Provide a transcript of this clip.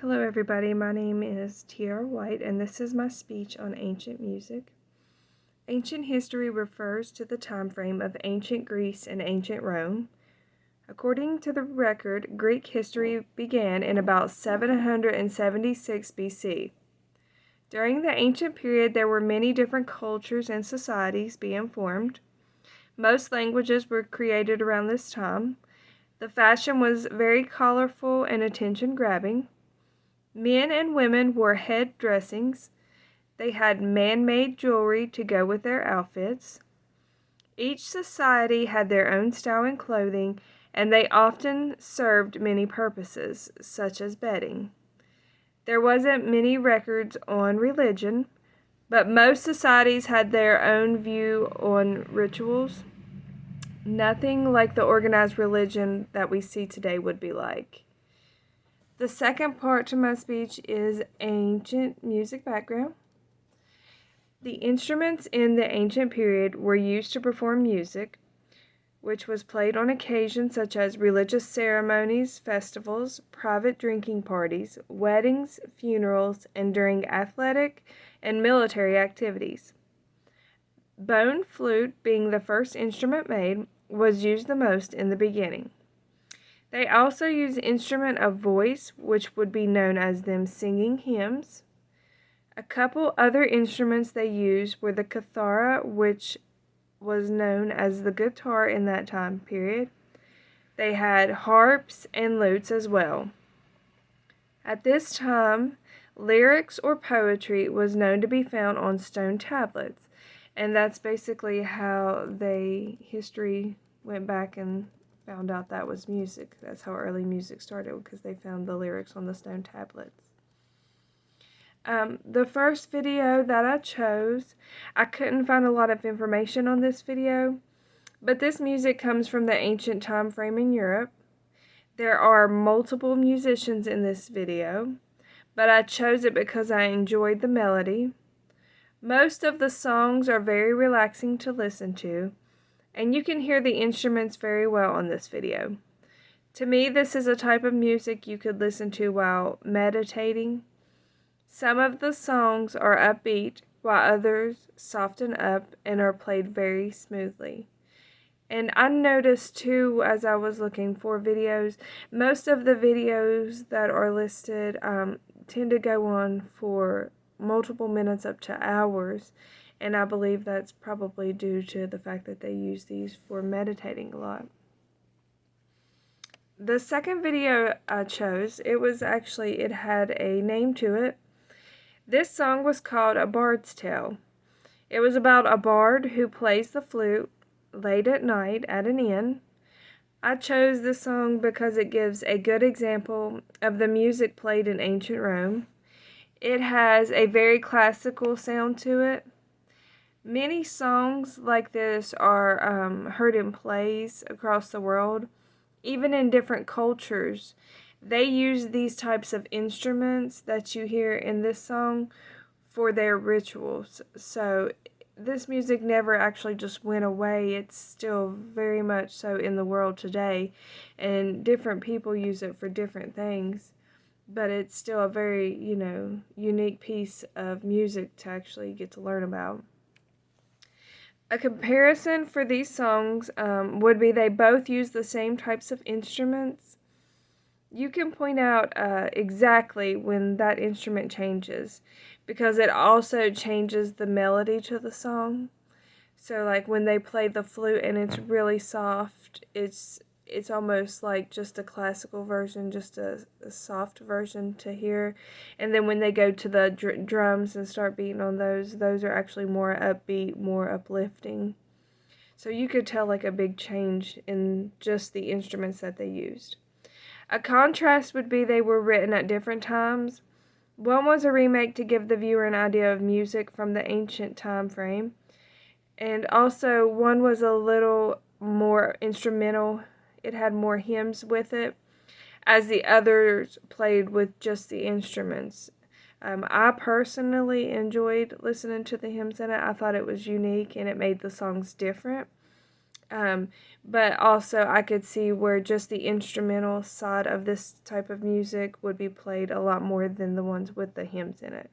Hello everybody, my name is Tiara White and this is my speech on ancient music. Ancient history refers to the time frame of ancient Greece and ancient Rome. According to the record, Greek history began in about 776 BC. During the ancient period, there were many different cultures and societies being formed. Most languages were created around this time. The fashion was very colorful and attention-grabbing. Men and women wore head dressings. They had man-made jewelry to go with their outfits. Each society had their own style in clothing, and they often served many purposes, such as bedding. There wasn't many records on religion, but most societies had their own view on rituals. Nothing like the organized religion that we see today would be like. The second part to my speech is ancient music background. The instruments in the ancient period were used to perform music, which was played on occasions such as religious ceremonies, festivals, private drinking parties, weddings, funerals, and during athletic and military activities. Bone flute, being the first instrument made, was used the most in the beginning. They also used instrument of voice, which would be known as them singing hymns. A couple other instruments they used were the kithara, which was known as the guitar in that time period. They had harps and lutes as well. At this time, lyrics or poetry was known to be found on stone tablets, and that's basically how history went back and found out that was music. That's how early music started, because they found the lyrics on the stone tablets. The first video that I chose, I couldn't find a lot of information on this video, but this music comes from the ancient time frame in Europe. There are multiple musicians in this video, but I chose it because I enjoyed the melody. Most of the songs are very relaxing to listen to, and you can hear the instruments very well on this video. To me, this is a type of music you could listen to while meditating. Some of the songs are upbeat, while others soften up and are played very smoothly. And I noticed too, as I was looking for videos, most of the videos that are listed tend to go on for multiple minutes up to hours, and I believe that's probably due to the fact that they use these for meditating a lot. The second video I chose, it had a name to it. This song was called A Bard's Tale. It was about a bard who plays the flute late at night at an inn. I chose this song because it gives a good example of the music played in ancient Rome. It has a very classical sound to it. Many songs like this are heard in plays across the world. Even in different cultures, they use these types of instruments that you hear in this song for their rituals. So this music never actually just went away. It's still very much so in the world today, and different people use it for different things. But it's still a very, unique piece of music to actually get to learn about. A comparison for these songs would be they both use the same types of instruments. You can point out exactly when that instrument changes, because it also changes the melody to the song. So like when they play the flute and it's really soft, it's almost like just a classical version, just a soft version to hear. And then when they go to the drums and start beating on those are actually more upbeat, more uplifting. So you could tell like a big change in just the instruments that they used. A contrast would be they were written at different times. One was a remake to give the viewer an idea of music from the ancient time frame. And also one was a little more instrumental. It had more hymns with it, as the others played with just the instruments. I personally enjoyed listening to the hymns in it. I thought it was unique and it made the songs different. Um, but also I could see where just the instrumental side of this type of music would be played a lot more than the ones with the hymns in it.